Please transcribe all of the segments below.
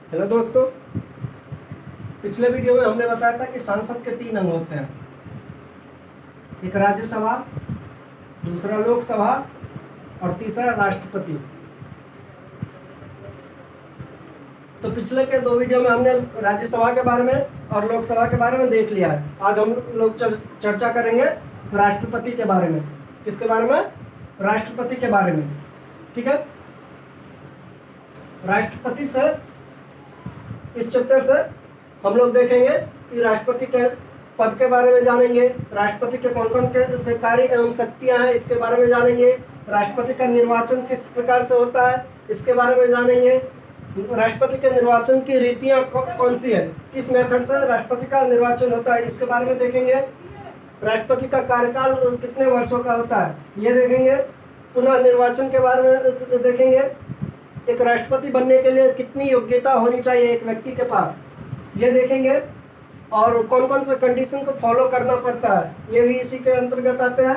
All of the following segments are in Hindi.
हेलो दोस्तों। पिछले वीडियो में हमने बताया था कि संसद के 3 अंग होते हैं। एक राज्यसभा, दूसरा लोकसभा और तीसरा राष्ट्रपति। तो पिछले के 2 वीडियो में हमने राज्यसभा के बारे में और लोकसभा के बारे में देख लिया है। आज हम लोग चर्चा करेंगे राष्ट्रपति के बारे में। किसके बारे में? राष्ट्रपति के बारे में। ठीक है। राष्ट्रपति से इस चैप्टर से हम लोग देखेंगे कि राष्ट्रपति के पद के बारे में जानेंगे, राष्ट्रपति के कौन कौन के से कार्य एवं शक्तियां हैं इसके बारे में जानेंगे, राष्ट्रपति का निर्वाचन किस प्रकार से होता है इसके बारे में जानेंगे, राष्ट्रपति के निर्वाचन की रीतियां कौन सी है, किस मेथड से राष्ट्रपति का निर्वाचन होता है इसके बारे में देखेंगे, राष्ट्रपति का कार्यकाल कितने वर्षों का होता है ये देखेंगे, पुनः निर्वाचन के बारे में देखेंगे, एक राष्ट्रपति बनने के लिए कितनी योग्यता होनी चाहिए एक व्यक्ति के पास ये देखेंगे, और कौन कौन से कंडीशन को फॉलो करना पड़ता है ये भी इसी के अंतर्गत आते हैं।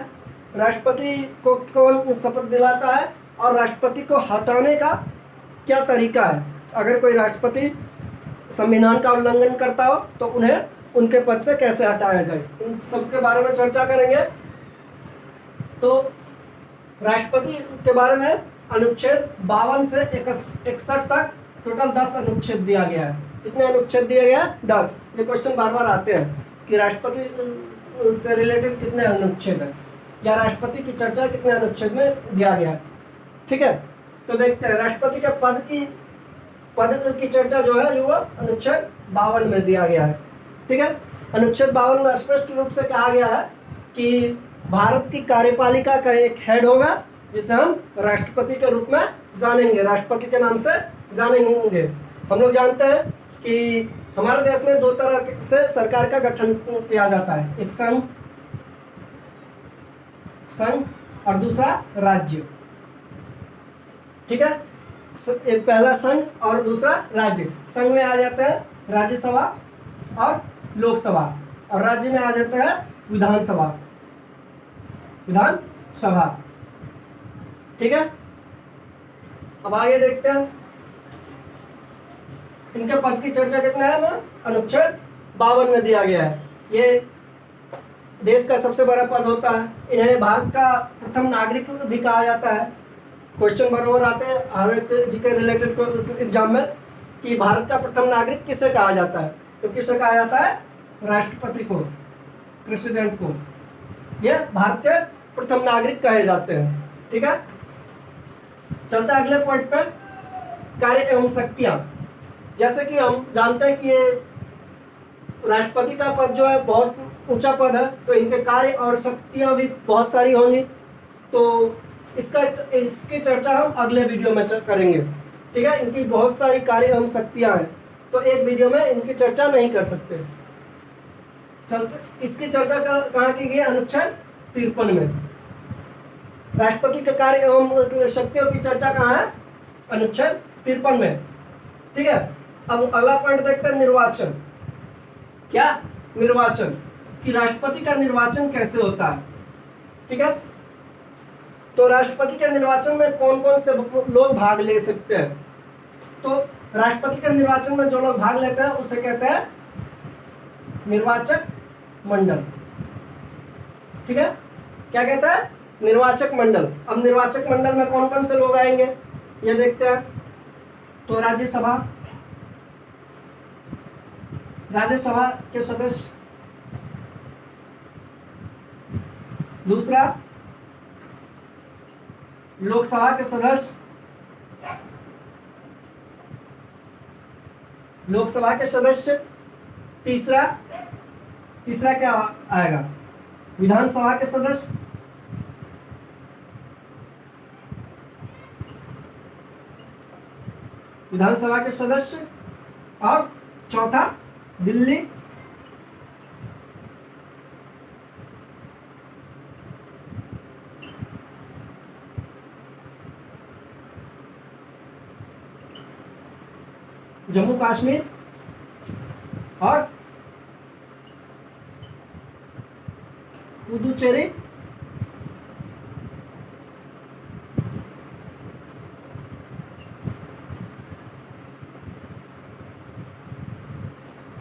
राष्ट्रपति को कौन शपथ दिलाता है और राष्ट्रपति को हटाने का क्या तरीका है। अगर कोई राष्ट्रपति संविधान का उल्लंघन करता हो तो उन्हें उनके पद से कैसे हटाया जाए, इन सब के बारे में चर्चा करेंगे। तो राष्ट्रपति के बारे में अनुच्छेद 52 से 61 तक टोटल 10 अनुच्छेद दिया गया है। कितने अनुच्छेद दिए गए हैं? 10। ये क्वेश्चन बार बार आते हैं कि राष्ट्रपति से रिलेटेड कितने अनुच्छेद हैं या राष्ट्रपति की चर्चा कितने अनुच्छेद में दिया गया है। ठीक है। तो देखते हैं राष्ट्रपति के पद की चर्चा जो है वो अनुच्छेद 52 में दिया गया है। ठीक है। अनुच्छेद 52 में स्पष्ट रूप से कहा गया है कि भारत की कार्यपालिका का एक हेड होगा जिसे हम राष्ट्रपति के रूप में जानेंगे, राष्ट्रपति के नाम से जानेंगे। हम लोग जानते हैं कि हमारे देश में 2 तरह से सरकार का गठन किया जाता है, एक संघ और दूसरा राज्य। ठीक है। एक पहला संघ और दूसरा राज्य। संघ में आ जाते हैं राज्यसभा और लोकसभा, और राज्य में आ जाता है विधानसभा। ठीक है। अब आगे देखते हैं इनके पद की चर्चा कितना है। अनुच्छेद 52 में दिया गया है। ये देश का सबसे बड़ा पद होता है। इन्हें भारत का प्रथम नागरिक भी कहा जाता है। क्वेश्चन बराबर आते हैं हर एक जी के रिलेटेड एग्जाम में कि भारत का प्रथम नागरिक किसे कहा जाता है। तो किसे कहा जाता है? राष्ट्रपति को, प्रेसिडेंट को। ये भारत के प्रथम नागरिक कहे जाते हैं। ठीक है। चलते हैं अगले पॉइंट पे, कार्य एवं शक्तियां। जैसे कि हम जानते हैं कि ये राष्ट्रपति का पद जो है बहुत ऊंचा पद है, तो इनके कार्य और शक्तियां भी बहुत सारी होंगी। तो इसकी चर्चा हम अगले वीडियो में करेंगे। ठीक है। इनकी बहुत सारी कार्य एवं शक्तियां हैं, तो एक वीडियो में इनकी चर्चा नहीं कर सकते। चलते इसकी चर्चा कहाँ की गई? अनुच्छेद 53 में। राष्ट्रपति के कार्य एवं शक्तियों की चर्चा कहाँ है? अनुच्छेद 53 में। ठीक है। अब अगला पॉइंट देखते हैं, निर्वाचन। क्या? निर्वाचन, कि राष्ट्रपति का निर्वाचन कैसे होता है। ठीक है। तो राष्ट्रपति के निर्वाचन में कौन कौन से लोग भाग ले सकते हैं। तो राष्ट्रपति के निर्वाचन में जो लोग भाग लेते हैं उसे कहते हैं निर्वाचक मंडल। ठीक है। क्या कहता है? निर्वाचक मंडल। अब निर्वाचक मंडल में कौन कौन से लोग आएंगे ये देखते हैं। तो राज्यसभा के सदस्य, दूसरा लोकसभा के सदस्य, तीसरा क्या आएगा? विधानसभा के सदस्य, और चौथा दिल्ली जम्मू कश्मीर और पुदुचेरी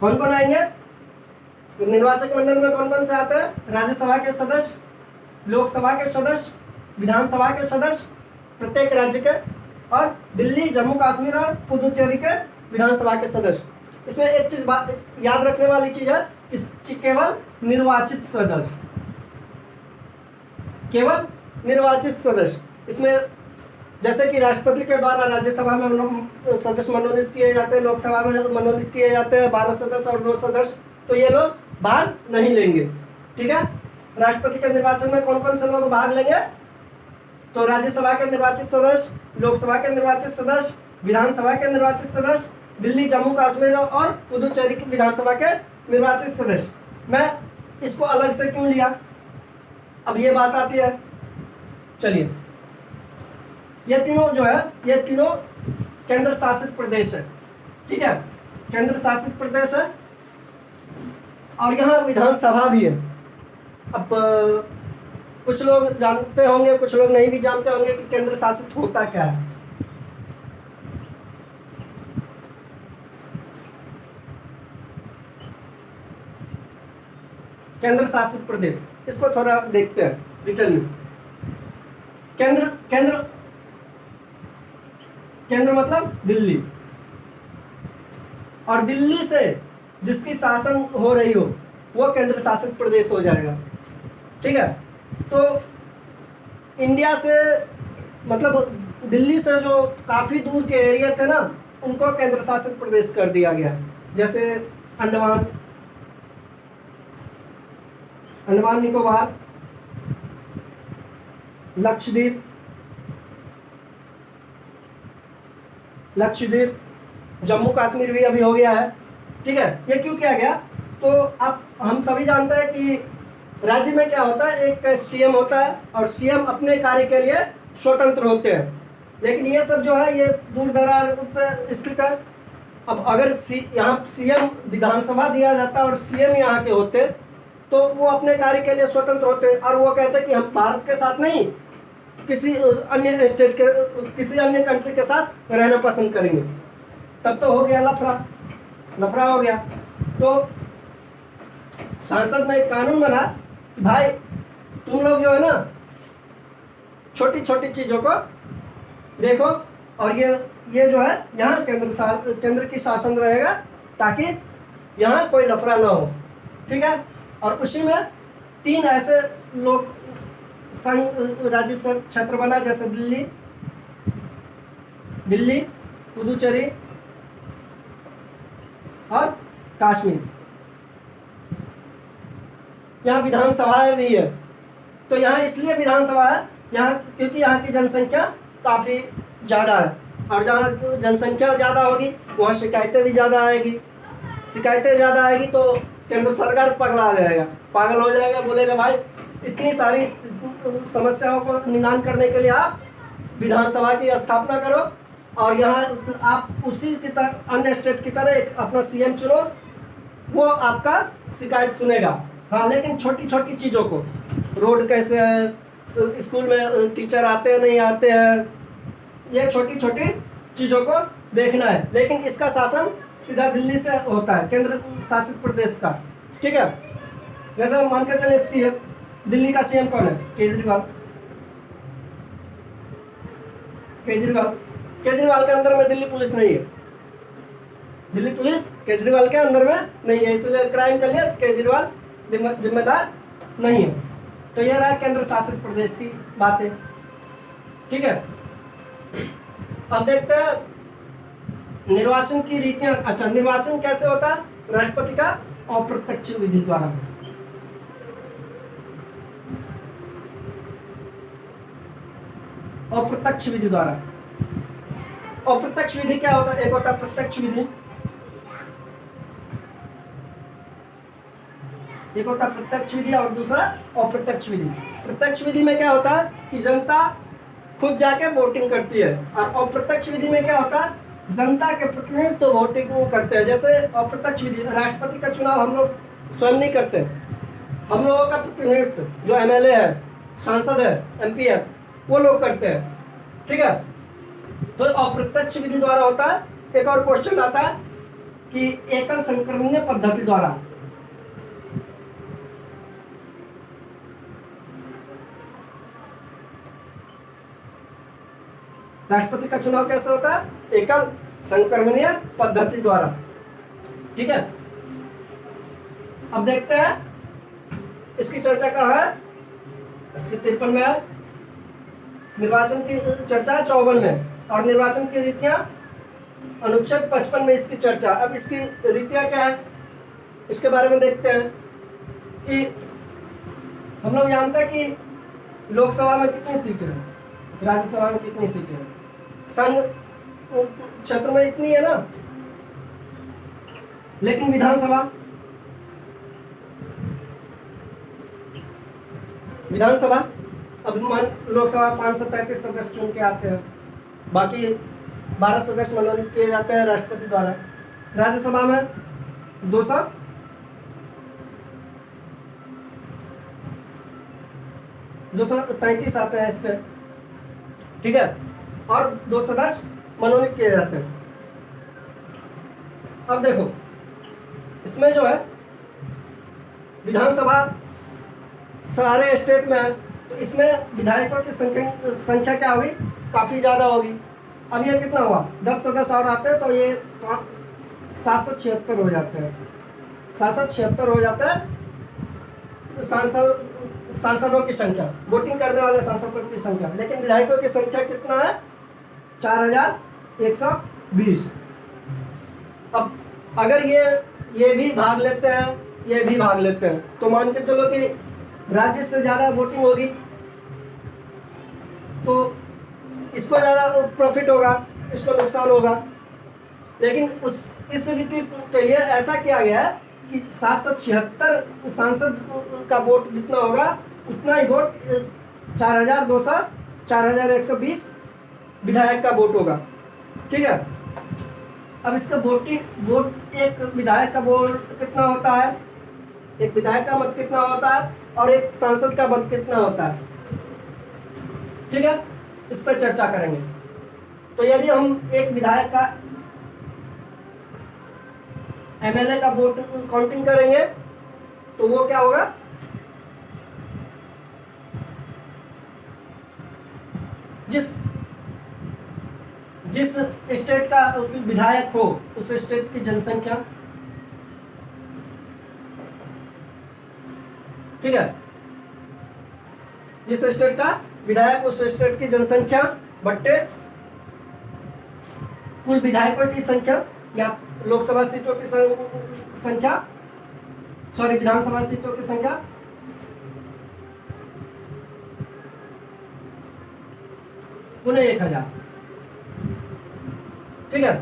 कौन कौन आएंगे? निर्वाचक मंडल में कौन कौन से आते हैं? राज्यसभा के सदस्य, लोकसभा के सदस्य, विधानसभा के सदस्य प्रत्येक राज्य के, और दिल्ली, जम्मू कश्मीर और पुदुचेरी के विधानसभा के सदस्य। इसमें एक चीज बात याद रखने वाली चीज है, केवल निर्वाचित सदस्य, केवल निर्वाचित सदस्य। इसमें जैसे कि राष्ट्रपति के द्वारा राज्यसभा में सदस्य मनोनीत किए जाते हैं, लोकसभा में मनोनीत किए जाते हैं 12 सदस्य और 2 सदस्य, तो ये लोग भाग नहीं लेंगे। ठीक है, राष्ट्रपति के निर्वाचन में कौन कौन से लोग भाग लेंगे? तो राज्यसभा के निर्वाचित सदस्य, लोकसभा के निर्वाचित सदस्य, विधानसभा के निर्वाचित सदस्य, दिल्ली, जम्मू कश्मीर और पुदुचेरी की विधानसभा के निर्वाचित सदस्य। मैं इसको अलग से क्यों लिया, अब ये बात आती है। चलिए, ये तीनों जो है, ये तीनों केंद्र शासित प्रदेश है। ठीक है, केंद्र शासित प्रदेश है और यहाँ विधानसभा भी है। अब कुछ लोग जानते होंगे, कुछ लोग नहीं भी जानते होंगे कि केंद्र शासित होता क्या है। केंद्र शासित प्रदेश, इसको थोड़ा देखते हैं डिटेल में। केंद्र केंद्र केंद्र मतलब दिल्ली, और दिल्ली से जिसकी शासन हो रही हो वो केंद्र शासित प्रदेश हो जाएगा। ठीक है, तो इंडिया से मतलब दिल्ली से जो काफ़ी दूर के एरिया थे ना, उनको केंद्र शासित प्रदेश कर दिया गया। जैसे अंडमान, अंडमान निकोबार, लक्षद्वीप, लक्षद्वीप, जम्मू कश्मीर भी अभी हो गया है। ठीक है, ये क्यों किया गया? तो अब हम सभी जानते हैं कि राज्य में क्या होता है, एक सीएम होता है और सीएम अपने कार्य के लिए स्वतंत्र होते हैं। लेकिन ये सब जो है ये दूर दराज पे स्थित है। अब अगर यहाँ सीएम विधानसभा दिया जाता और सीएम यहाँ के होते तो वो अपने कार्य के लिए स्वतंत्र होते और वो कहते कि हम भारत के साथ नहीं, किसी अन्य स्टेट के, किसी अन्य कंट्री के साथ रहना पसंद करेंगे। तब तो हो गया लफड़ा हो गया। तो संसद में एक कानून बना कि भाई तुम लोग जो है ना छोटी छोटी चीज़ों को देखो, और ये जो है यहाँ केंद्र की शासन रहेगा ताकि यहाँ कोई लफड़ा ना हो। ठीक है, और उसी में 3 ऐसे लोग संघ राज्य क्षेत्र बना, जैसे दिल्ली, पुदुचेरी और कश्मीर। यहाँ विधानसभाएं भी है। तो यहाँ इसलिए विधानसभा है यहाँ क्योंकि यहाँ की जनसंख्या काफ़ी ज़्यादा है, और जहाँ जनसंख्या ज़्यादा होगी वहाँ शिकायतें भी ज़्यादा आएगी। शिकायतें ज़्यादा आएगी तो केंद्र सरकार पागल हो जाएगा, बोलेगा भाई इतनी सारी समस्याओं को निदान करने के लिए आप विधानसभा की स्थापना करो और यहाँ आप उसी की तरह अन्य स्टेट की तरह एक अपना सीएम चुनो, वो आपका शिकायत सुनेगा। हाँ, लेकिन छोटी छोटी चीज़ों को, रोड कैसे है, स्कूल में टीचर आते हैं नहीं आते हैं, ये छोटी छोटी चीज़ों को देखना है। लेकिन इसका शासन सीधा दिल्ली से होता है, केंद्र शासित प्रदेश का। ठीक है, जैसे मान के चले सीएम, दिल्ली का सीएम कौन है? केजरीवाल के अंदर में दिल्ली पुलिस नहीं है। दिल्ली पुलिस केजरीवाल के अंदर में नहीं है, इसलिए क्राइम के लिए केजरीवाल जिम्मेदार नहीं है। तो ये रहा केंद्र शासित प्रदेश की बातें। ठीक है, अब देखते हैं निर्वाचन की रीतियां। अच्छा, निर्वाचन कैसे होता है? राष्ट्रपति का अप्रत्यक्ष विधि द्वारा। अप्रत्यक्ष विधि द्वारा। अप्रत्यक्ष विधि क्या होता है? एक होता है प्रत्यक्ष विधि, एक होता है प्रत्यक्ष विधि और दूसरा अप्रत्यक्ष विधि। प्रत्यक्ष विधि में क्या होता है कि जनता खुद जाके वोटिंग करती है, और अप्रत्यक्ष विधि में क्या होता है जनता के प्रतिनिधि तो वोटिंग वो करते हैं। जैसे अप्रत्यक्ष विधि, राष्ट्रपति का चुनाव हम लोग स्वयं नहीं करते, हम लोगों का प्रतिनिधित्व जो एमएलए है, सांसद है, एमपी है, वो लोग करते हैं। ठीक है, तो अप्रत्यक्ष विधि द्वारा होता है। एक और क्वेश्चन आता है कि एकल संक्रमणीय पद्धति द्वारा राष्ट्रपति का चुनाव कैसे होता है? एकल संक्रमणीय पद्धति द्वारा। ठीक है, अब देखते हैं इसकी चर्चा कहाँ है। इसकी 53 में है, निर्वाचन की चर्चा है 54 में, और निर्वाचन की रीतियां अनुच्छेद 55 में इसकी चर्चा। अब इसकी रीतियां क्या है इसके बारे में देखते हैं कि हम लोग जानते हैं कि लोकसभा में कितनी सीटें हैं, राज्यसभा में कितनी सीटें हैं, संघ क्षेत्र में इतनी है ना, लेकिन विधानसभा अब मान लोकसभा 533 सदस्य चुन के आते हैं, बाकी 12 सदस्य मनोनीत किए जाते हैं राष्ट्रपति द्वारा। राज्यसभा में 233 आते हैं इससे। ठीक है, और 2 सदस्य मनोनीत किए जाते हैं। अब देखो इसमें जो है विधानसभा सारे स्टेट में है, तो इसमें विधायकों की संख्या क्या होगी? काफ़ी ज़्यादा होगी। अब ये कितना हुआ? 10 सदस्य और आते हैं तो ये 776 हो जाते हैं। 776 हो जाता है सांसदों की संख्या, वोटिंग करने वाले सांसदों की संख्या। लेकिन विधायकों की संख्या कितना है? 4120। अब अगर ये भी भाग लेते हैं, ये भी भाग लेते हैं, तो मान के चलो कि राज्य से ज़्यादा वोटिंग होगी तो इसको ज़्यादा प्रॉफिट होगा, इसको नुकसान होगा। लेकिन इस रीति के लिए ऐसा किया गया है कि 776 सांसद का वोट जितना होगा उतना ही वोट 4120 विधायक का वोट होगा। ठीक है, अब इसका वोट एक विधायक का वोट कितना होता है, एक विधायक का मत कितना होता है, और एक सांसद का मत कितना होता है। ठीक है, इस पर चर्चा करेंगे। तो यदि हम एक विधायक का एमएलए का वोट काउंटिंग करेंगे तो वो क्या होगा? जिस स्टेट का विधायक हो उस स्टेट की जनसंख्या। ठीक है, जिस स्टेट का विधायक उस स्टेट की जनसंख्या बट्टे कुल विधायकों की संख्या या लोकसभा सीटों की संख्या, सॉरी विधानसभा सीटों की संख्या, पुनः 1000। ठीक है,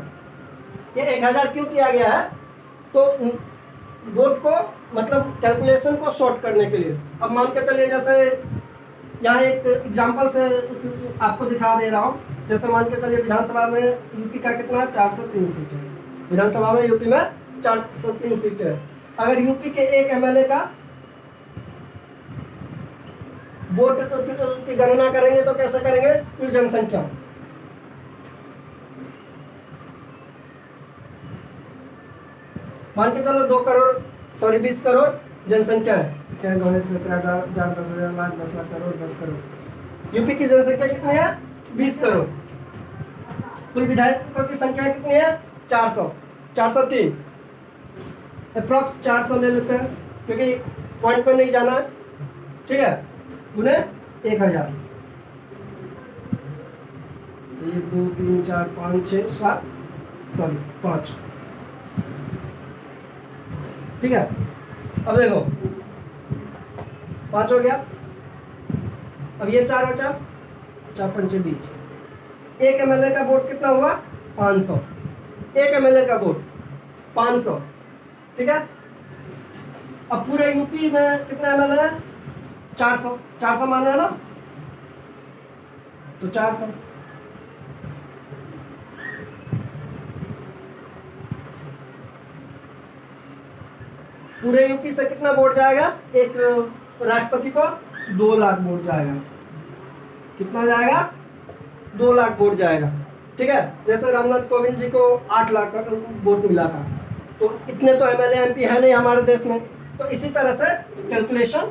ये 1000 क्यों किया गया है? तो वोट को मतलब कैलकुलेशन को शॉर्ट करने के लिए। अब मान के चलिए, जैसे यहाँ एक एग्जांपल से आपको दिखा दे रहा हूँ। जैसे मान के चलिए विधानसभा में यूपी का कितना है? 403 सीट है। विधानसभा में यूपी में 403 सीट है। अगर यूपी के एक एमएलए का वोट की गणना करेंगे तो कैसे करेंगे? कुल जनसंख्या, मान के चलो 20 करोड़ जनसंख्या है। क्या 10,000 लाख 10 लाख करोड़ 10 करोड़। यूपी की जनसंख्या कितनी है? 20 करोड़। कुल विधायकों की संख्या कितनी है? 403। अप्रॉक्स 400 ले लेते हैं क्योंकि पॉइंट पर नहीं जाना है। ठीक है, उन्हें 1000, 1 2 3 4 5 6 7 सॉरी 5। ठीक है, अब देखो 5 हो गया। अब ये 4 बचा, 4 पंचे 20। एक एमएलए का वोट कितना हुआ? 500। एक एमएलए का वोट 500। ठीक है, अब पूरे यूपी में कितना एमएलए है? 400 माना है ना, तो 400। पूरे यूपी से कितना वोट जाएगा? एक राष्ट्रपति को 2 लाख वोट जाएगा। कितना जाएगा? 2 लाख वोट जाएगा। ठीक है, जैसे रामनाथ कोविंद जी को 8 लाख का वोट मिला था। तो इतने तो एमएलए एमपी है नहीं हमारे देश में, तो इसी तरह से कैलकुलेशन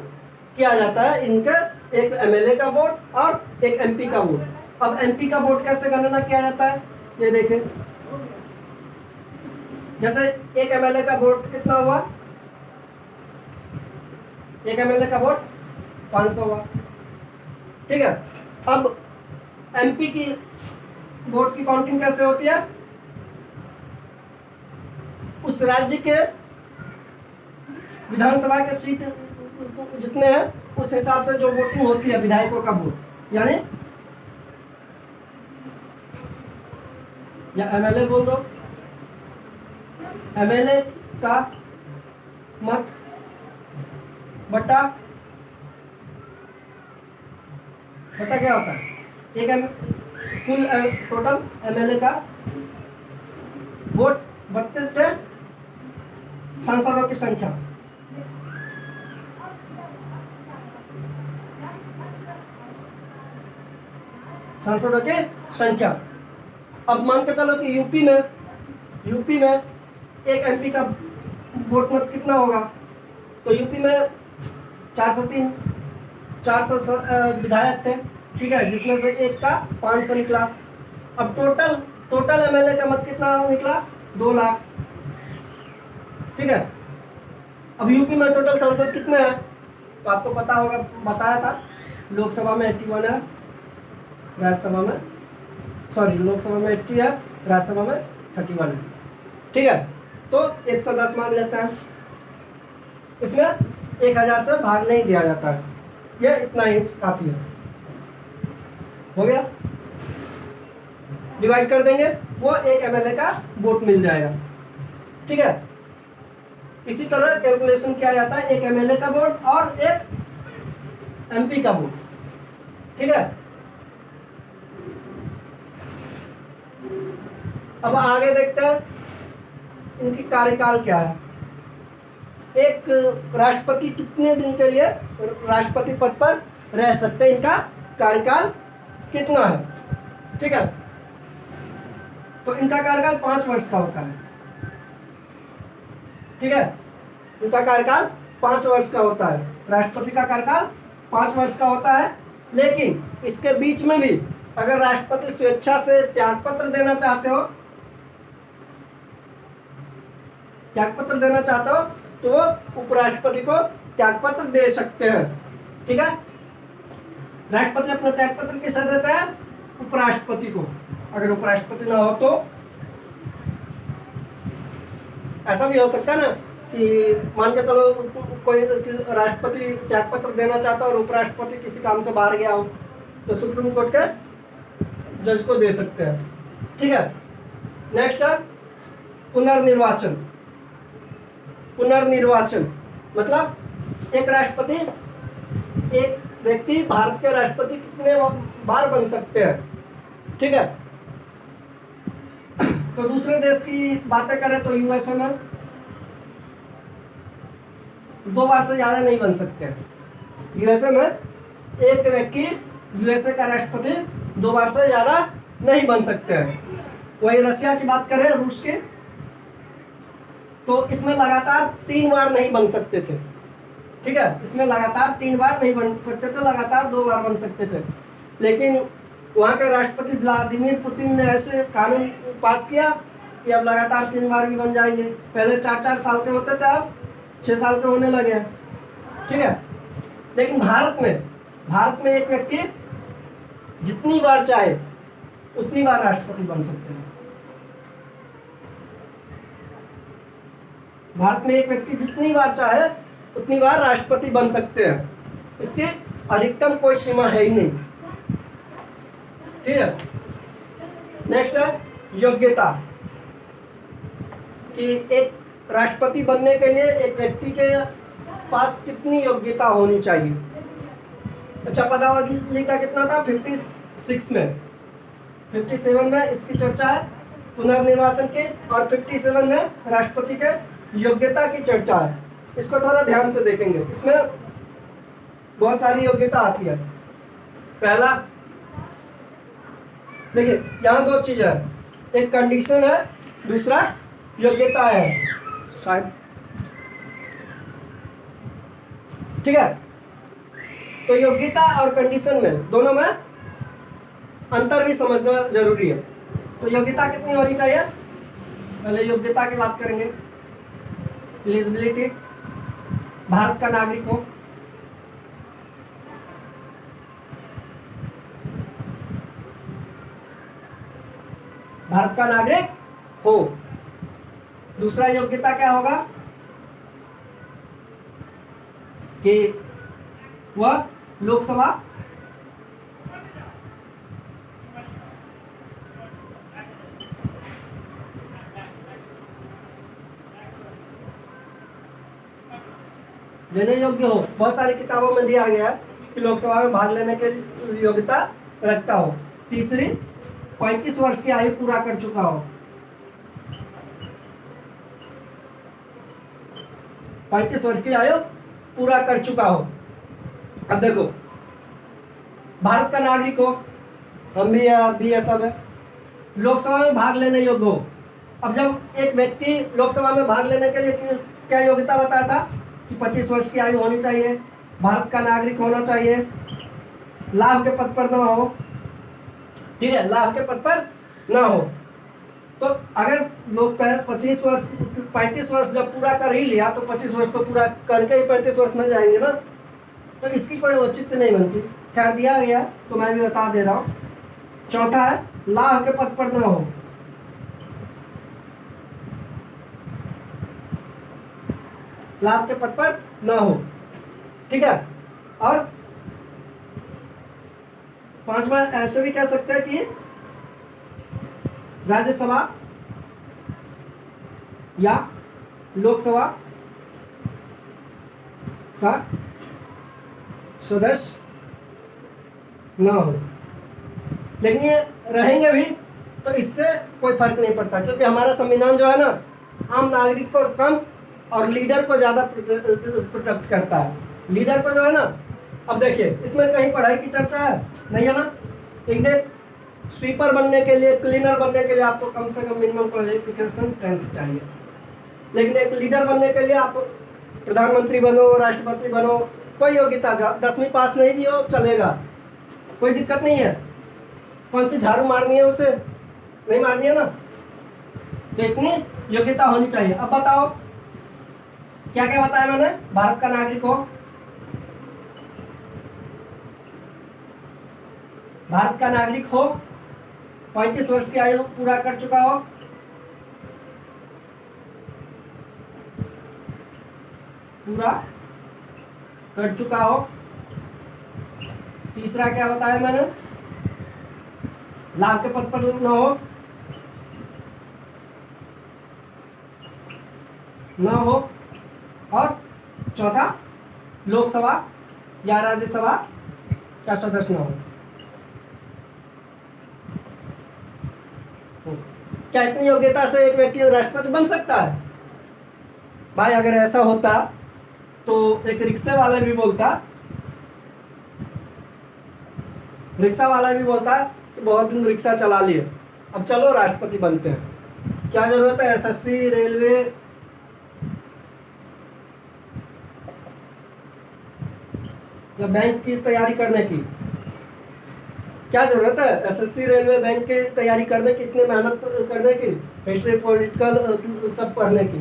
किया जाता है इनके, एक एमएलए का वोट और एक एमपी का वोट। अब एमपी का वोट कैसे गणना किया जाता है, ये देखें। जैसे एक एमएलए का वोट कितना हुआ, एक एमएलए का वोट 500 हुआ, ठीक है। अब एमपी की वोट की काउंटिंग कैसे होती है, उस राज्य के विधानसभा के सीट जितने हैं उस हिसाब से जो वोटिंग होती है विधायकों का वोट, यानी या एमएलए बोल दो, एमएलए का मत बटा क्या होता है, एक कुल टोटल एमएलए का वोट बट्टे सांसदों की संख्या। सांसदों की संख्या। अब मान के चलो कि यूपी में एक एमपी का वोट मत कितना होगा, तो यूपी में 400 विधायक थे, ठीक है, जिसमें से एक का 500 निकला। अब टोटल एमएलए का मत कितना निकला, 2 लाख, ठीक है। अब यूपी में टोटल सांसद कितने हैं, तो आपको पता होगा, बताया था, लोकसभा में 81 है, राज्यसभा में लोकसभा में 80 है, राज्यसभा में 31 है, ठीक है। तो 110 मान लेते हैं, इसमें 1000 से भाग नहीं दिया जाता है, ये इतना ही काफी है, हो गया। डिवाइड कर देंगे, वो एक एमएलए का वोट मिल जाएगा, ठीक है। इसी तरह कैलकुलेशन किया जाता है, एक एमएलए का वोट और एक एमपी का वोट, ठीक है। अब आगे देखते हैं इनकी कार्यकाल क्या है। एक राष्ट्रपति कितने दिन के लिए राष्ट्रपति पद पर रह सकते हैं, इनका कार्यकाल कितना है, ठीक है। तो इनका कार्यकाल 5 वर्ष का होता है, ठीक है। इनका कार्यकाल 5 वर्ष का होता है, राष्ट्रपति का कार्यकाल 5 वर्ष का होता है। लेकिन इसके बीच में भी अगर राष्ट्रपति स्वेच्छा से त्यागपत्र देना चाहते हो, तो उपराष्ट्रपति को त्यागपत्र दे सकते हैं, ठीक है। राष्ट्रपति अपना त्यागपत्र किसे देता है, उपराष्ट्रपति को। अगर उपराष्ट्रपति ना हो तो ऐसा भी हो सकता है ना कि मान के चलो कोई राष्ट्रपति त्यागपत्र देना चाहता है और उपराष्ट्रपति किसी काम से बाहर गया हो, तो सुप्रीम कोर्ट के जज को दे सकते हैं, ठीक है। नेक्स्ट है पुनर्निर्वाचन मतलब एक व्यक्ति भारत के राष्ट्रपति कितने बार बन सकते हैं, ठीक है। तो दूसरे देश की बातें करें तो यूएसए में 2 बार से ज्यादा नहीं बन सकते। यूएसए में एक व्यक्ति यूएसए का राष्ट्रपति 2 बार से ज्यादा नहीं बन सकते हैं। वही रशिया की बात करें, रूस की, तो इसमें लगातार 3 बार नहीं बन सकते थे, ठीक है। इसमें लगातार 3 बार नहीं बन सकते थे, लगातार 2 बार बन सकते थे। लेकिन वहाँ के राष्ट्रपति व्लादिमीर पुतिन ने ऐसे कानून पास किया कि अब लगातार 3 बार भी बन जाएंगे। पहले 4-4 साल के होते थे, अब 6 साल के होने लगे हैं, ठीक है। लेकिन भारत में एक व्यक्ति जितनी बार चाहे उतनी बार राष्ट्रपति बन सकते हैं। भारत में एक व्यक्ति जितनी बार चाहे उतनी बार राष्ट्रपति बन सकते हैं, इसकी अधिकतम कोई सीमा है ही नहीं, ठीक है। नेक्स्ट है योग्यता, कि एक राष्ट्रपति बनने के लिए एक व्यक्ति के पास कितनी योग्यता होनी चाहिए। अच्छा, पदावली का कितना था, 56 में, 57 में इसकी चर्चा है पुनर्निर्वाचन की, और 57 में राष्ट्रपति के योग्यता की चर्चा है। इसको थोड़ा ध्यान से देखेंगे, इसमें बहुत सारी योग्यता आती है। पहला देखिए, यहाँ 2 चीज है, एक कंडीशन है, दूसरा योग्यता है। शायद, ठीक है। तो योग्यता और कंडीशन में दोनों में अंतर भी समझना जरूरी है। तो योग्यता कितनी होनी चाहिए, पहले योग्यता की बात करेंगे। एलिजिबिलिटी, भारत का नागरिक हो, भारत का नागरिक हो। दूसरा योग्यता क्या होगा कि वह लोकसभा लेने योग्य हो। बहुत सारी किताबों में दिया गया है कि लोकसभा में भाग लेने के योग्यता रखता हो। तीसरी, 35 वर्ष की आयु पूरा कर चुका हो। 35 वर्ष की आयु पूरा कर चुका हो। अब देखो, भारत का नागरिक हो, हम भी है, आप भी है, सब है, लोकसभा में भाग लेने योग्य हो। अब जब एक व्यक्ति लोकसभा में भाग लेने के लिए क्या योग्यता बताया था कि 25 वर्ष की आयु होनी चाहिए, भारत का नागरिक होना चाहिए, लाभ के पद पर ना हो, ठीक है, लाभ के पद पर ना हो। तो अगर लोग 35 वर्ष जब पूरा कर ही लिया तो 25 वर्ष तो पूरा करके ही 35 वर्ष में जाएंगे ना, तो इसकी कोई औचित्य नहीं बनती। खैर, दिया गया तो मैं भी बता दे रहा हूँ। चौथा है, लाभ के पद पर ना हो। लाभ के पद पर ना हो, ठीक है। और पांचवा ऐसे भी कह सकते हैं कि राज्यसभा या लोकसभा का सदस्य ना हो। लेकिन ये रहेंगे भी तो इससे कोई फर्क नहीं पड़ता, क्योंकि हमारा संविधान जो है ना, आम नागरिक को कम और लीडर को ज़्यादा प्रोटेक्ट करता है। लीडर को जो है ना, अब देखिए, इसमें कहीं पढ़ाई की चर्चा है नहीं है ना। एक स्वीपर बनने के लिए, क्लीनर बनने के लिए आपको कम से कम मिनिमम क्वालिफिकेशन 10th चाहिए। लेकिन एक लीडर बनने के लिए आप प्रधानमंत्री बनो, राष्ट्रपति बनो, कोई योग्यता 10वीं पास नहीं भी हो चलेगा, कोई दिक्कत नहीं है। कौन सी झाड़ू मारनी है, उसे नहीं मारनी है ना। तो इतनी योग्यता होनी चाहिए। अब बताओ क्या क्या बताया मैंने, भारत का नागरिक हो, भारत का नागरिक हो, 35 वर्ष की आयु पूरा कर चुका हो, पूरा कर चुका हो। तीसरा क्या बताया मैंने, लाभ के पद पर न हो, न हो। और चौथा, लोकसभा या राज्यसभा का सदस्य न हो। क्या इतनी योग्यता से एक व्यक्ति राष्ट्रपति बन सकता है? भाई अगर ऐसा होता तो एक रिक्शा वाला भी बोलता कि बहुत दिन रिक्शा चला लिए, अब चलो राष्ट्रपति बनते हैं। क्या जरूरत है एसएससी, रेलवे या बैंक की तैयारी करने की? क्या जरूरत है एसएससी, रेलवे, बैंक की तैयारी करने की, इतने मेहनत करने की, हिस्ट्री, पॉलिटिकल सब पढ़ने की?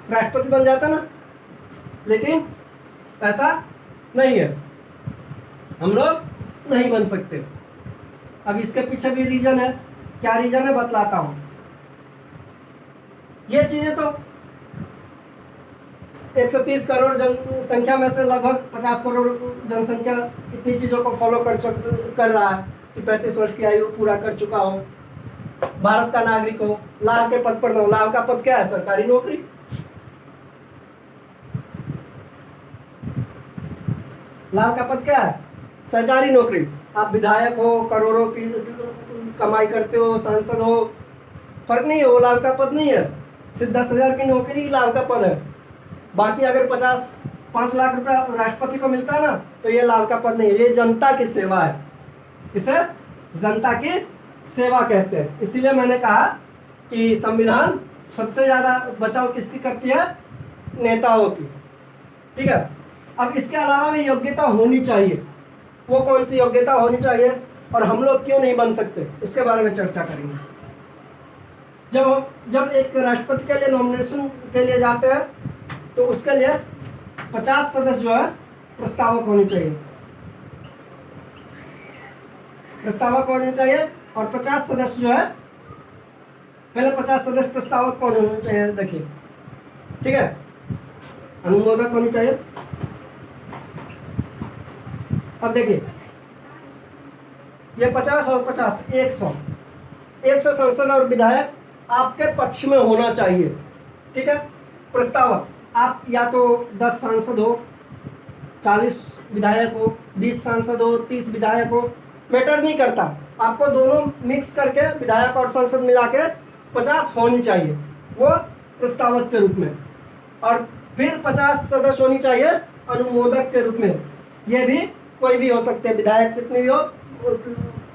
राष्ट्रपति बन जाता ना। लेकिन ऐसा नहीं है, हम लोग नहीं बन सकते। अब इसके पीछे भी रीजन है। क्या रीजन है बतलाता हूं। ये चीजें तो 130 करोड़ जनसंख्या में से लगभग 50 करोड़ जनसंख्या इतनी चीज़ों को फॉलो कर रहा है कि 35 वर्ष की आयु पूरा कर चुका हो, भारत का नागरिक हो, लाभ के पद पर न हो। लाभ का पद क्या है? सरकारी नौकरी। लाभ का पद क्या है? सरकारी नौकरी। आप विधायक हो, करोड़ों की कमाई करते हो, सांसद हो, फर्क नहीं है, वो लाभ का पद नहीं है। सिर्फ 10,000 की नौकरी ही लाभ का पद है। बाकी अगर 5 लाख रुपया राष्ट्रपति को मिलता है ना, तो ये लाभ का पद नहीं है, ये जनता की सेवा है। इसे जनता की सेवा कहते हैं। इसीलिए मैंने कहा कि संविधान सबसे ज़्यादा बचाव किसकी करती है? नेताओं की। ठीक है, अब इसके अलावा भी योग्यता होनी चाहिए। वो कौन सी योग्यता होनी चाहिए और हम लोग क्यों नहीं बन सकते, इसके बारे में चर्चा करेंगे। जब एक राष्ट्रपति के लिए नॉमिनेशन के लिए जाते हैं तो उसके लिए 50 सदस्य जो है प्रस्तावक होने चाहिए, प्रस्तावक होने चाहिए। और 50 सदस्य जो है, पहले 50 सदस्य प्रस्तावक कौन होने चाहिए देखिए, ठीक है, अनुमोदक होनी चाहिए। अब देखिए ये 50 और 50 100 सांसद और विधायक आपके पक्ष में होना चाहिए। ठीक है, प्रस्तावक आप या तो 10 सांसद हो, 40 विधायक हो, 20 सांसद हो, 30 विधायक हो, मैटर नहीं करता, आपको दोनों मिक्स करके विधायक और सांसद मिला के 50 होनी चाहिए वो प्रस्तावक के रूप में। और फिर 50 सदस्य होनी चाहिए अनुमोदक के रूप में। ये भी कोई भी हो सकते हैं, विधायक कितनी भी हो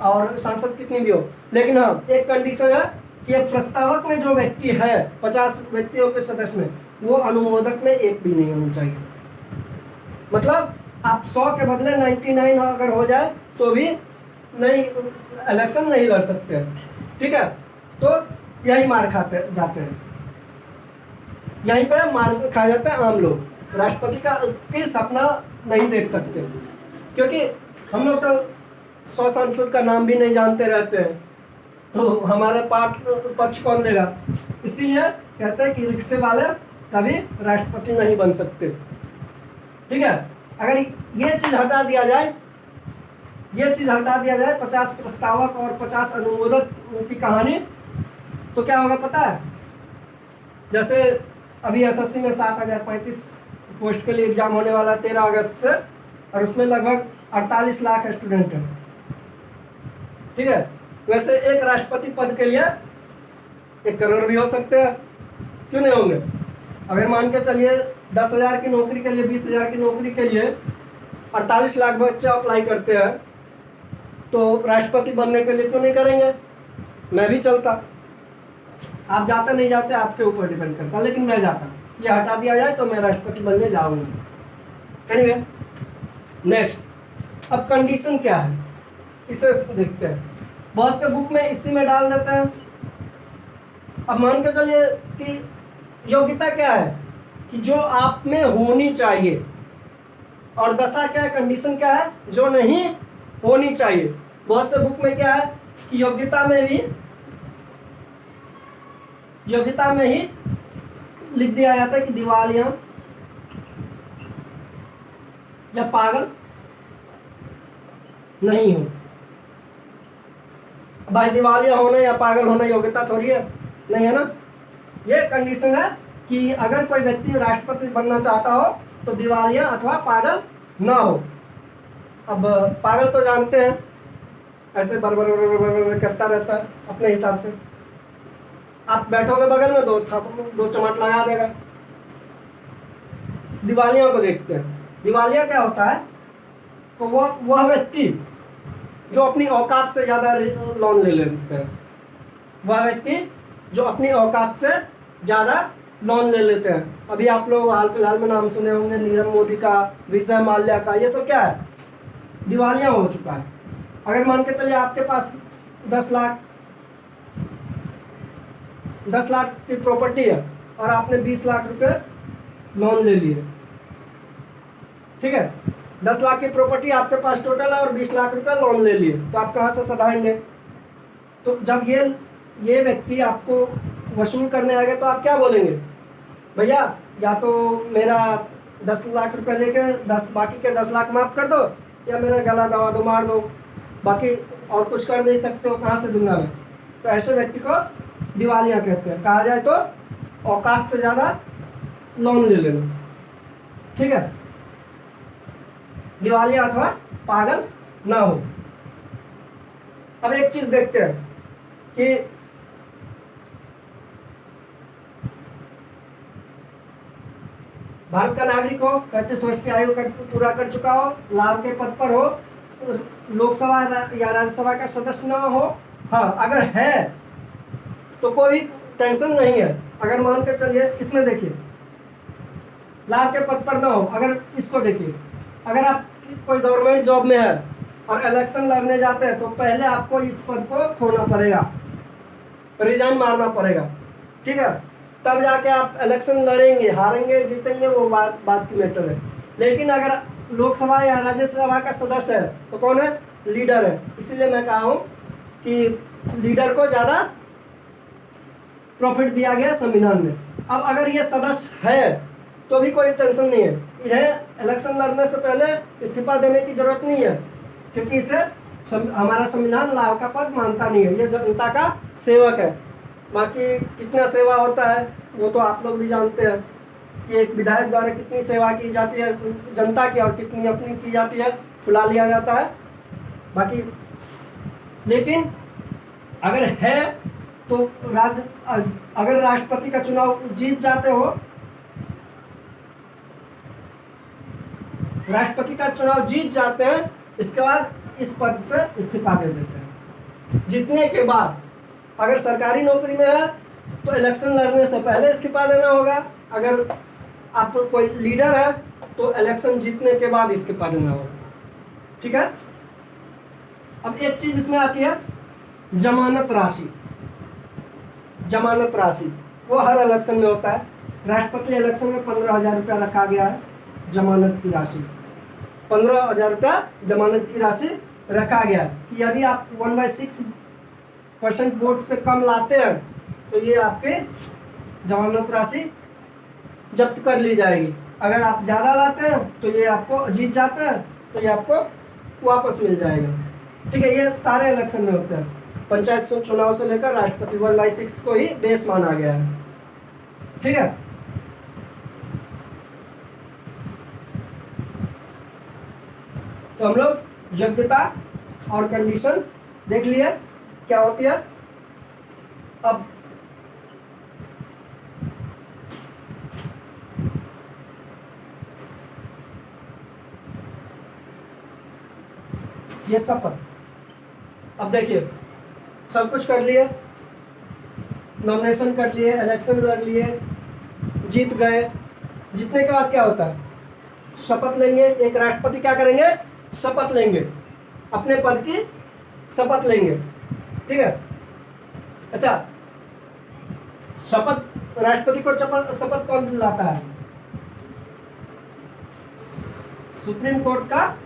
और सांसद कितनी भी हो, लेकिन हाँ एक कंडीशन है कि प्रस्तावक में जो व्यक्ति है 50 व्यक्तियों के सदस्य में, वो अनुमोदक में एक भी नहीं होना चाहिए। मतलब आप 100 के बदले 99 अगर हो जाए तो भी नहीं, इलेक्शन नहीं लड़ सकते। ठीक है, तो यही मार खाते जाते हैं, यहीं पे मार खा जाते हैं आम लोग। राष्ट्रपति का सपना नहीं देख सकते, क्योंकि हम लोग तो 100 सांसद का नाम भी नहीं जानते रहते हैं, तो हमारा पक्ष कौन लेगा। इसीलिए कहते हैं कि रिक्शे वाले कभी राष्ट्रपति नहीं बन सकते। ठीक है, अगर ये चीज़ हटा दिया जाए, 50 प्रस्तावक और 50 अनुमोदक की कहानी, तो क्या होगा पता है? जैसे अभी एसएससी में 7035 पोस्ट के लिए एग्जाम होने वाला है 13 अगस्त से, और उसमें लगभग 48 लाख स्टूडेंट हैं। ठीक है, वैसे एक राष्ट्रपति पद के लिए 1 करोड़ भी हो सकते हैं, क्यों नहीं होंगे। अगर मान के चलिए 10,000 की नौकरी के लिए, 20,000 की नौकरी के लिए 48 लाख बच्चे अप्लाई करते हैं, तो राष्ट्रपति बनने के लिए क्यों नहीं करेंगे। मैं भी चलता, आप जाते नहीं जाते आपके ऊपर डिपेंड करता, लेकिन मैं जाता। ये हटा दिया जाए तो मैं राष्ट्रपति बनने जाऊंगा। एनीवे, नेक्स्ट, अब कंडीशन क्या है इसे देखते हैं। बहुत से बुक में इसी में डाल देते हैं। अब मान के चलिए कि योग्यता क्या है कि जो आप में होनी चाहिए, और दशा क्या है, कंडीशन क्या है, जो नहीं होनी चाहिए। बहुत से बुक में क्या है कि योग्यता में ही लिख दिया जाता है कि दिवालिया या पागल नहीं हो। भाई दिवालिया होना या पागल होना योग्यता थोड़ी है, नहीं है ना। ये कंडीशन है कि अगर कोई व्यक्ति राष्ट्रपति बनना चाहता हो तो दिवालिया अथवा पागल ना हो। अब पागल तो जानते हैं, ऐसे बर करता रहता है अपने हिसाब से। आप बैठोगे बगल में, दो चमाट लगा देगा। दिवालिया को देखते हैं। दिवालिया क्या होता है, तो वह व्यक्ति जो अपनी औकात से ज़्यादा लोन ले लेते हैं, वह व्यक्ति जो अपनी औकात से ज़्यादा लोन ले लेते हैं। अभी आप लोग हाल फिलहाल में नाम सुने होंगे नीरव मोदी का, विजय माल्या का, ये सब क्या है, दिवालिया हो चुका है। अगर मान के चलिए आपके पास 10 लाख की प्रॉपर्टी है और आपने 20 लाख रुपए लोन ले लिए। ठीक है, 10 लाख की प्रॉपर्टी आपके पास टोटल है और 20 लाख रुपए लोन ले लिए, तो आप कहाँ से सधाएंगे। तो जब ये व्यक्ति आपको वसूल करने आएगा तो आप क्या बोलेंगे, भैया या तो मेरा 10 लाख रुपए लेके बाकी के 10 लाख माफ़ कर दो, या मेरा गला दबा दो, मार दो, बाकी और कुछ कर नहीं सकते हो, कहाँ से दूंगा मैं। तो ऐसे व्यक्ति को दिवालिया कहते हैं। कहा जाए तो औकात से ज़्यादा लोन ले लेना। ठीक है, दिवालिया अथवा पागल ना हो। अब एक चीज़ देखते हैं कि भारत का नागरिक हो, 35 वर्ष की आयु पूरा कर चुका हो, लाभ के पद पर हो, लोकसभा या राज्यसभा का सदस्य न हो। हाँ, अगर है तो कोई टेंशन नहीं है। अगर मान के चलिए इसमें देखिए लाभ के पद पर ना हो, अगर इसको देखिए, अगर आप कोई गवर्नमेंट जॉब में है और इलेक्शन लड़ने जाते हैं तो पहले आपको इस पद को खोना पड़ेगा, रिजाइन मारना पड़ेगा, ठीक है, तब जाके आप इलेक्शन लड़ेंगे, हारेंगे जीतेंगे वो बात की मैटर है। लेकिन अगर लोकसभा या राज्यसभा का सदस्य है तो कौन है? लीडर है। इसीलिए मैं कहा हूँ कि लीडर को ज़्यादा प्रॉफिट दिया गया संविधान में। अब अगर ये सदस्य है तो भी कोई टेंशन नहीं है, इन्हें इलेक्शन लड़ने से पहले इस्तीफा देने की जरूरत नहीं है, क्योंकि इसे हमारा संविधान लाभ का पद मानता नहीं है, ये जनता का सेवक है। बाकी कितना सेवा होता है वो तो आप लोग भी जानते हैं कि एक विधायक द्वारा कितनी सेवा की जाती है जनता की और कितनी अपनी की जाती है, फुला लिया जाता है। बाकी लेकिन अगर है तो अगर राष्ट्रपति का चुनाव जीत जाते हो, राष्ट्रपति का चुनाव जीत जाते हैं, इसके बाद इस पद से इस्तीफा दे देते हैं। जीतने के बाद अगर सरकारी नौकरी में है तो इलेक्शन लड़ने से पहले इस्तीफा देना होगा, अगर आप कोई लीडर है तो इलेक्शन जीतने के बाद इस्तीफा देना होगा, ठीक है। अब एक चीज इसमें आती है जमानत राशि। जमानत राशि वो हर इलेक्शन में होता है। राष्ट्रपति इलेक्शन में 15,000 रुपया रखा गया है जमानत की राशि, 15,000 रुपया जमानत की राशि रखा गया है कि यदि आप 1/6% वोट से कम लाते हैं तो ये आपके जमानत राशि जब्त कर ली जाएगी। अगर आप ज़्यादा लाते हैं तो ये आपको जीत जाते हैं तो ये आपको वापस मिल जाएगा, ठीक है। ये सारे इलेक्शन में होते हैं, पंचायत चुनाव से लेकर राष्ट्रपति 1/6 को ही बेस माना गया है, ठीक है। तो हम लोग योग्यता और कंडीशन देख लिए क्या होती है। अब ये शपथ, अब देखिए सब कुछ कर लिए, नॉमिनेशन कर लिए, इलेक्शन लड़ लिए, जीत गए। जीतने के बाद क्या होता है? शपथ लेंगे। एक राष्ट्रपति क्या करेंगे? शपथ लेंगे, अपने पद की शपथ लेंगे, ठीक है। अच्छा, शपथ राष्ट्रपति को शपथ कौन दिलाता है? सुप्रीम कोर्ट का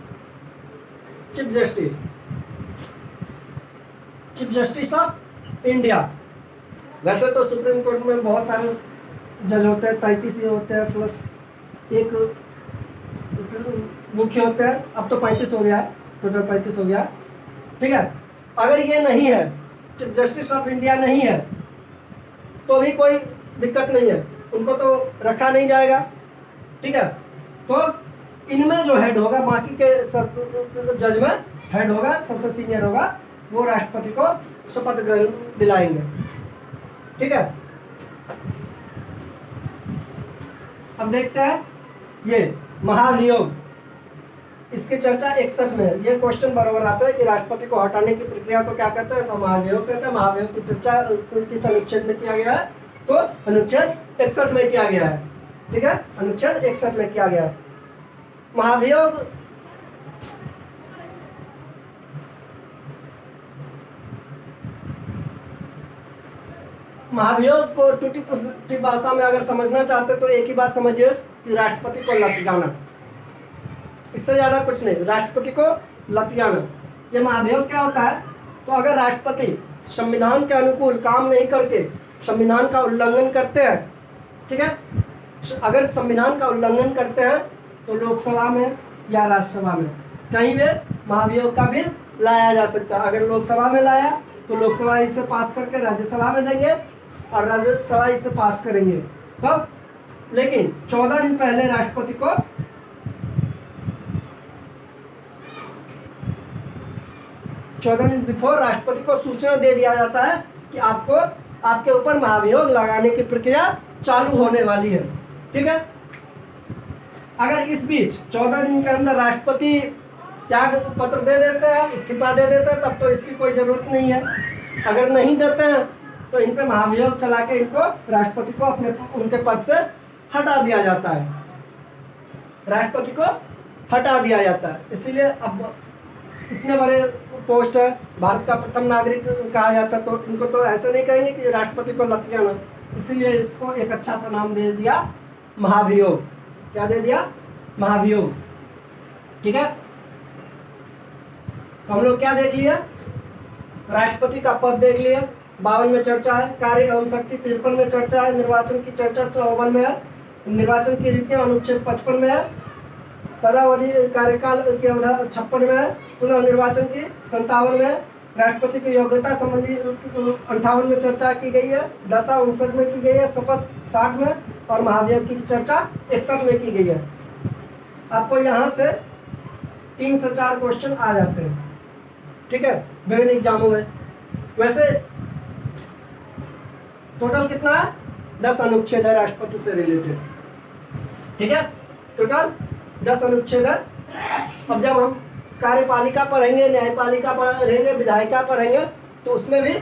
chief justice, chief justice of India. वैसे तो सुप्रीम कोर्ट में बहुत सारे जज होते हैं, 33 होते हैं प्लस एक मुख्य होते हैं। अब तो 35 हो गया है, टोटल 35 हो गया, ठीक है। अगर ये नहीं है, चीफ जस्टिस ऑफ इंडिया नहीं है तो भी कोई दिक्कत नहीं है, उनको तो रखा नहीं जाएगा, ठीक है। तो इनमें जो हेड होगा, बाकी के सब जज में हेड होगा, सबसे सीनियर होगा, वो राष्ट्रपति को शपथ ग्रहण दिलाएंगे, ठीक है। अब देखते हैं ये महाभियोग, इसकी चर्चा 61 में है। ये क्वेश्चन बराबर आता है कि राष्ट्रपति को हटाने की प्रक्रिया को क्या कहते हैं? तो महाभियोग कहते हैं। महाभियोग की चर्चा किस अनुच्छेद में किया गया है? तो अनुच्छेद 61 में किया गया है, ठीक है। अनुच्छेद 61 में किया गया है महाभियोग। महाभियोग को टूटी फूटी भाषा में अगर समझना चाहते तो एक ही बात समझिए कि राष्ट्रपति को लतियाना, इससे ज्यादा कुछ नहीं, राष्ट्रपति को लतियाना। ये महाभियोग क्या होता है? तो अगर राष्ट्रपति संविधान के अनुकूल काम नहीं करके संविधान का उल्लंघन करते हैं, ठीक है, अगर संविधान का उल्लंघन करते हैं तो लोकसभा में या राज्यसभा में कहीं भी महाभियोग का बिल लाया जा सकता है। अगर लोकसभा में लाया तो लोकसभा इसे पास करके राज्यसभा में देंगे और राज्यसभा इसे पास करेंगे। तब लेकिन 14 दिन पहले राष्ट्रपति को बिफोर राष्ट्रपति को सूचना दे दिया जाता है कि आपको आपके ऊपर महाभियोग लगाने की प्रक्रिया चालू होने वाली है, ठीक है। अगर इस बीच 14 दिन के अंदर राष्ट्रपति त्याग पत्र दे देते हैं, इस्तीफा दे देते हैं, तब तो इसकी कोई ज़रूरत नहीं है। अगर नहीं देते हैं तो इन पे महाभियोग चला के इनको राष्ट्रपति को अपने उनके पद से हटा दिया जाता है, राष्ट्रपति को हटा दिया जाता है। इसीलिए अब इतने बड़े पोस्ट है, भारत का प्रथम नागरिक कहा जाता है, तो इनको तो ऐसे नहीं कहेंगे कि राष्ट्रपति को लतियाना, इसीलिए इसको एक अच्छा सा नाम दे दिया महाभियोग। क्या दे दिया? महाभियोग। ठीक है, तो हम लोग क्या देख लिया? राष्ट्रपति का पद देख लिया, 52 में चर्चा है, कार्य एवं शक्ति 53 में चर्चा है, निर्वाचन की चर्चा 54 में है, निर्वाचन की रीतियां अनुच्छेद 55 में है, पदावधि कार्यकाल की अवधि 56 में है, पुनः निर्वाचन की 57 में है, राष्ट्रपति की योग्यता संबंधी 58 में चर्चा की गई है, दशा 59 में की गई है, शपथ 60 में और महाभियोग की चर्चा 61 में की गई है। आपको यहाँ से 3 से 4 क्वेश्चन आ जाते हैं, ठीक है, विभिन्न एग्जामों में। वैसे टोटल कितना है? 10 अनुच्छेद है राष्ट्रपति से रिलेटेड, ठीक है, टोटल 10 अनुच्छेद है। अब जब हम कार्यपालिका पढ़ेंगे, न्यायपालिका पढ़ेंगे, विधायिका पढ़ेंगे, तो उसमें भी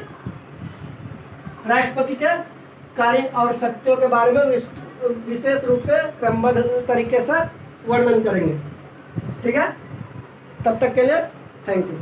राष्ट्रपति के कार्य और शक्तियों के बारे में विशेष रूप से क्रमबद्ध तरीके से वर्णन करेंगे। ठीक है, तब तक के लिए थैंक यू।